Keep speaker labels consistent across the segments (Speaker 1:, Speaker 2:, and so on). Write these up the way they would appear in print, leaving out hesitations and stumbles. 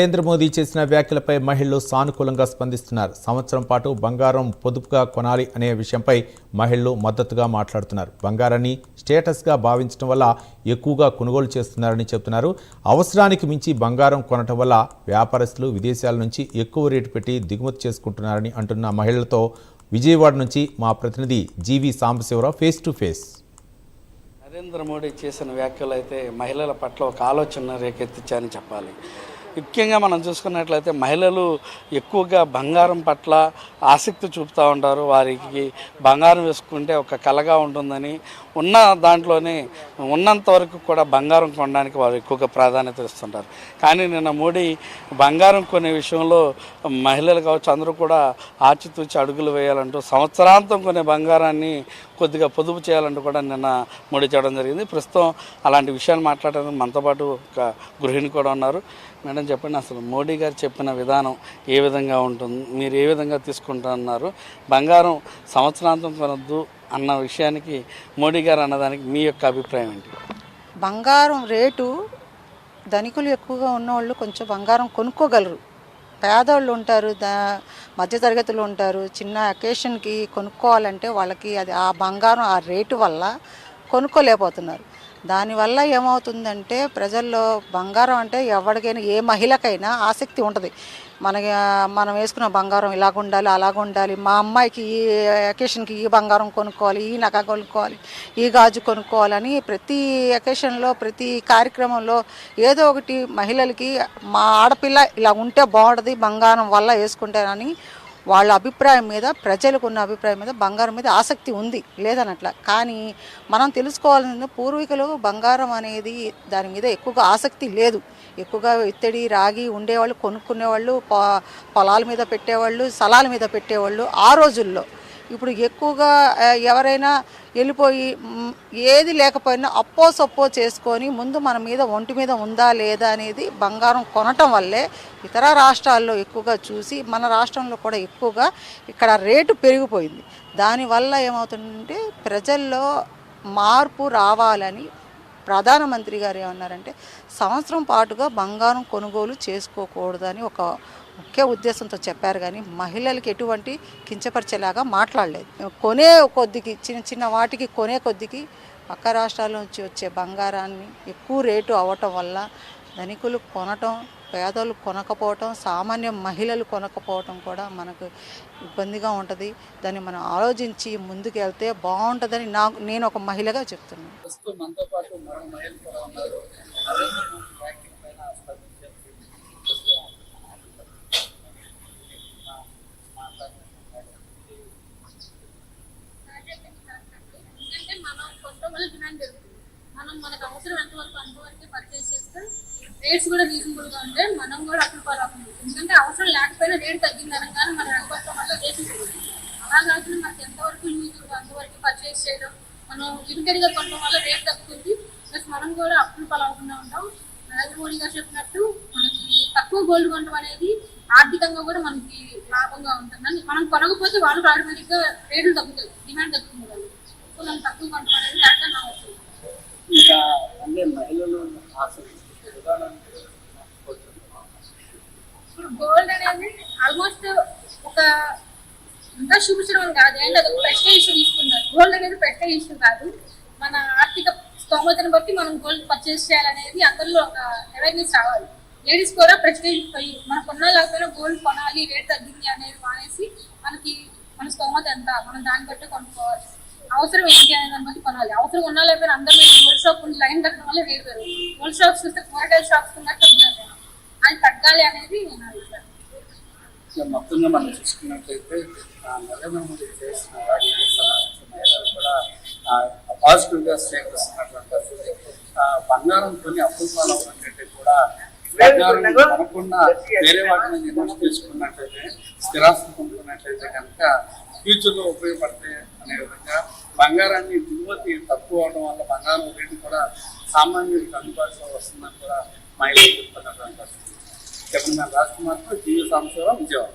Speaker 1: నరేంద్ర మోదీ చేసిన వ్యాఖ్యలపై మహిళలు సానుకూలంగా స్పందిస్తున్నారు. సంవత్సరం పాటు బంగారం పొదుపుగా కొనాలి అనే విషయంపై మహిళలు మద్దతుగా మాట్లాడుతున్నారు. బంగారాన్ని స్టేటస్గా భావించడం వల్ల ఎక్కువగా కొనుగోలు చేస్తున్నారని చెబుతున్నారు. అవసరానికి మించి బంగారం కొనటం వల్ల వ్యాపారస్తులు విదేశాల నుంచి ఎక్కువ రేటు పెట్టి దిగుమతి చేసుకుంటున్నారని అంటున్న మహిళలతో విజయవాడ నుంచి మా ప్రతినిధి GV Sambasivarao face to face.
Speaker 2: Narendra Modi చేసిన వ్యాఖ్యలు అయితే మహిళల పట్ల ఒక ఆలోచన రేకెత్తించాయని చెప్పాలి. ముఖ్యంగా మనం చూసుకున్నట్లయితే మహిళలు ఎక్కువగా బంగారం పట్ల ఆసక్తి చూపుతూ ఉంటారు. వారికి బంగారం వేసుకుంటే ఒక కళగా ఉంటుందని ఉన్న దాంట్లోనే ఉన్నంత వరకు కూడా బంగారం కొనడానికి వారు ఎక్కువగా ప్రాధాన్యత ఇస్తుంటారు. కానీ నిన్న మోడీ బంగారం కొనే విషయంలో మహిళలు కావచ్చు అందరూ కూడా ఆచితూచి అడుగులు వేయాలంటూ సంవత్సరాంతం కొనే బంగారాన్ని కొద్దిగా పొదుపు చేయాలంటూ కూడా నిన్న మోడీ చేయడం జరిగింది. ప్రస్తుతం అలాంటి విషయాలు మాట్లాడడానికి మనతో పాటు ఒక గృహిణి కూడా ఉన్నారు. మేడం చెప్పండి, అసలు మోడీ గారు చెప్పిన విధానం ఏ విధంగా ఉంటుంది, మీరు ఏ విధంగా తీసుకుంటున్నారు? బంగారం సంవత్సరాంతం కొనొద్దు అన్న విషయానికి మోడీ గారు అన్నదానికి మీ యొక్క అభిప్రాయం ఏంటి?
Speaker 3: బంగారం రేటు ధనికులు ఎక్కువగా ఉన్నవాళ్ళు కొంచెం బంగారం కొనుక్కోగలరు. పేదవాళ్ళు ఉంటారు, మధ్యతరగతులు ఉంటారు. చిన్న అకేషన్కి కొనుక్కోవాలంటే వాళ్ళకి అది ఆ బంగారం ఆ రేటు వల్ల కొనుక్కోలేకపోతున్నారు. దానివల్ల ఏమవుతుందంటే ప్రజల్లో బంగారం అంటే ఎవరికైనా ఏ మహిళకైనా ఆసక్తి ఉంటుంది. మనం వేసుకున్న బంగారం ఇలాగ ఉండాలి అలాగ ఉండాలి, మా అమ్మాయికి ఈ అకేషన్కి ఈ బంగారం కొనుక్కోవాలి, ఈ నగ కొనుక్కోవాలి, ఈ గాజు కొనుక్కోవాలని ప్రతి అకేషన్లో ప్రతి కార్యక్రమంలో ఏదో ఒకటి మహిళలకి మా ఆడపిల్ల ఇలా ఉంటే బాగుంటుంది బంగారం వల్ల వేసుకుంటానని వాళ్ళ అభిప్రాయం మీద, ప్రజలకు ఉన్న అభిప్రాయం మీద బంగారం మీద ఆసక్తి ఉంది, లేదనట్లా. కానీ మనం తెలుసుకోవాల్సింది పూర్వీకులు బంగారం అనేది దాని మీద ఎక్కువగా ఆసక్తి లేదు. ఎక్కువగా ఇత్తడి రాగి ఉండేవాళ్ళు, కొనుక్కునేవాళ్ళు, పొలాల మీద పెట్టేవాళ్ళు, స్థలాల మీద పెట్టేవాళ్ళు ఆ రోజుల్లో. ఇప్పుడు ఎక్కువగా ఎవరైనా వెళ్ళిపోయి ఏది లేకపోయినా అప్పో సప్పో చేసుకొని ముందు మన మీద ఒంటి మీద ఉందా లేదా అనేది బంగారం కొనటం వల్లే ఇతర రాష్ట్రాల్లో ఎక్కువగా చూసి మన రాష్ట్రంలో కూడా ఎక్కువగా ఇక్కడ రేటు పెరిగిపోయింది. దానివల్ల ఏమవుతుందంటే ప్రజల్లో మార్పు రావాలని ప్రధానమంత్రి గారు ఏమన్నారంటే సంవత్సరం పాటుగా బంగారం కొనుగోలు చేసుకోకూడదని ఒక ముఖ్య ఉద్దేశంతో చెప్పారు. కానీ మహిళలకి ఎటువంటి కించపరిచేలాగా మాట్లాడలేదు. కొనే కొద్దికి చిన్న చిన్న వాటికి కొనే కొద్దికి పక్క రాష్ట్రాల నుంచి వచ్చే బంగారాన్ని ఎక్కువ రేటు అవ్వటం వల్ల ధనికులు కొనటం, పేదలు కొనకపోవటం, సామాన్య మహిళలు కొనకపోవటం కూడా మనకు ఇబ్బందిగా ఉంటుంది. దాన్ని మనం ఆలోచించి ముందుకు వెళ్తే బాగుంటుందని నేను ఒక మహిళగా చెప్తున్నాను.
Speaker 4: మనకు అవసరం ఎంతవరకు అంతవరకే పర్చేస్ చేస్తే రేట్స్ కూడా రీజనబుల్గా ఉంటే మనం కూడా అప్పుడు పరవుతుంది. ఎందుకంటే అవసరం లేకపోయినా రేటు తగ్గింది అనగానే మనం అనుకోవడం వల్ల రేటు అలా కాకుండా మనకి ఎంతవరకు యూజ్ అంతవరకు పర్చేస్ చేయడం, మనం లిమిటెడ్గా కొనడం వల్ల రేట్ తగ్గుతుంది. ప్లస్ మనం కూడా అప్పులు పలవకుండా ఉంటాం. నరేంద్ర మోడీ గారు చెప్పినట్టు మనకి తక్కువ గోల్డ్ కొనడం అనేది ఆర్థికంగా కూడా మనకి లాభంగా ఉంటుందని, మనం కొనకపోతే వాళ్ళు ఆటోమేటిక్గా రేట్లు తగ్గుతాయి, డిమాండ్ తగ్గుతుంది. వాళ్ళు సో మనం తక్కువ కొనడం అనేది అర్థం కావచ్చు.
Speaker 2: ఇంకా అంటే మహిళలు
Speaker 4: ఇప్పుడు గోల్డ్ అనేది ఆల్మోస్ట్ ఒక ఇంకా చూపించడం కాదు, అండ్ అది ఒక ప్రెస్టేజ్ ఇష్యూ తీసుకున్నారు. గోల్డ్ అనేది ప్రెస్టేజ్ ఇష్యూ కాదు, మన ఆర్థిక స్తోమతను బట్టి మనం గోల్డ్ పర్చేస్ చేయాలనేది అందరిలో ఒక అవేర్నెస్ రావాలి. లేడీస్ కూడా ప్రెస్టేజ్ పోయి మన కొన్నా లేకపోయినా గోల్డ్ కొనాలి, రేట్ తగ్గింది అనేది మానేసి మనకి మన స్తోమత ఎంత మనం దాన్ని బట్టి కొనుక్కోవాలి. అవసరం ఏంటి అనే దాన్ని బట్టి కొనాలి. అవసరం ఉన్నా లేకపోయినా అందరూ గోల్డ్ షాప్ లైన్ కట్టడం వల్ల రేట్ పెరుగుతుంది. గోల్డ్ షాప్స్ చూస్తే కూరగాయల షాప్స్ ఉన్నట్టు అది తగ్గాలి అనేది నేను అడుగుతాను.
Speaker 2: మొత్తంగా మనం చూసుకున్నట్లయితే నరేంద్ర మోడీ చేసిన కూడా పాజిటివ్గా స్వీకరిస్తున్నటువంటి బంగారం కొని అప్పులు పాలవుతుంటే కూడా బంగారం కొనకుండా వేరే వాటిని ఇన్వెస్ట్ చేసుకున్నట్లయితే, స్థిరాస్తులు కొనుక్కున్నట్లయితే కనుక ఫ్యూచర్లో ఉపయోగపడతాయి అనే విధంగా బంగారాన్ని దిగుమతి తక్కువ అవడం వల్ల బంగారం రేటు కూడా సామాన్యులకు అందుబాటులో వస్తుందని కూడా మహిళలు చెప్తున్నటువంటి పరిస్థితి. చెప్పిన రాజకుమార్తో జీవి సాంబశివరావు, విజయవాడ.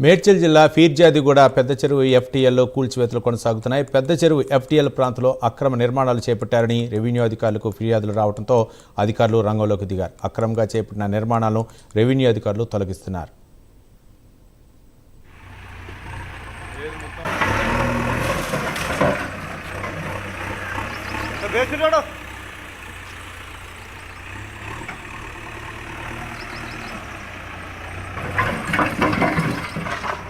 Speaker 1: మేడ్చల్ జిల్లా ఫీర్జాదిగూడ పెద్ద చెరువు ఎఫ్టీఎల్లో కూల్చివేతలు కొనసాగుతున్నాయి. పెద్ద చెరువు ఎఫ్టీఎల్ ప్రాంతంలో అక్రమ నిర్మాణాలు చేపట్టారని రెవెన్యూ అధికారులకు ఫిర్యాదులు రావడంతో అధికారులు రంగంలోకి దిగారు. అక్రమంగా చేపట్టిన నిర్మాణాలను రెవెన్యూ అధికారులు తొలగిస్తున్నారు.
Speaker 5: ಬೇಸಿರೋಡು